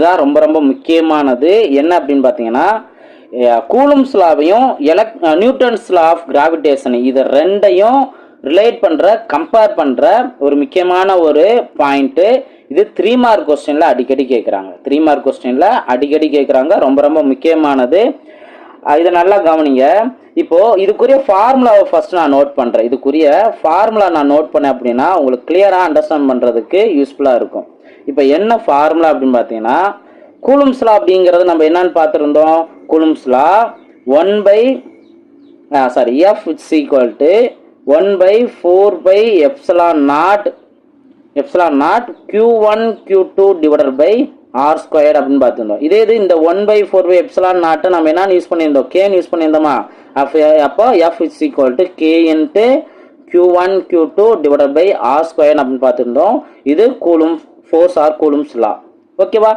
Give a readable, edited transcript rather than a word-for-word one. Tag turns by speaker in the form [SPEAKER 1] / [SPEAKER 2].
[SPEAKER 1] இதுதான் ரொம்ப ரொம்ப முக்கியமானது. என்ன அப்படின்னு பார்த்தீங்கன்னா, கூலும்ஸ் லாவையும் நியூட்டன்ஸ் லா ஆஃப் கிராவிடேஷன் இது ரெண்டையும் ரிலேட் பண்ணுற கம்பேர் பண்ணுற ஒரு முக்கியமான ஒரு பாயிண்ட்டு. இது 3 மார்க் கொஸ்டினில் அடிக்கடி கேட்குறாங்க. 3 மார்க் கொஸ்டினில் அடிக்கடி கேட்குறாங்க. ரொம்ப ரொம்ப முக்கியமானது. இதை நல்லா கவனிங்க. இப்போது இதுக்குரிய ஃபார்முலாவை ஃபஸ்ட் நான் நோட் பண்ணுறேன். இதுக்குரிய ஃபார்முலா நான் நோட் பண்ணேன் அப்படின்னா உங்களுக்கு கிளியராக அண்டர்ஸ்டாண்ட் பண்ணுறதுக்கு யூஸ்ஃபுல்லாக இருக்கும். இப்போ என்ன ஃபார்முலா அப்படின்னு பார்த்தீங்கன்னா, கூலும்ஸ் லா அப்படிங்கிறது நம்ம என்னன்னு பார்த்துருந்தோம். Coulomb's law F it's equal to 1/4π epsilon Q1 Q2 divided by R squared அப்படின்னு பார்த்துருந்தோம். இதே இது இந்த 1/4π எப்சிலான் நாட் நம்ம என்ன யூஸ் பண்ணியிருந்தோம், கேன்னு யூஸ் பண்ணியிருந்தோமா. அப்போ F it's equal to K into Q1 Q2 divided by R squared அப்படின்னு பார்த்துருந்தோம். இது Coulomb force or Coulomb's law. ஓகேவா.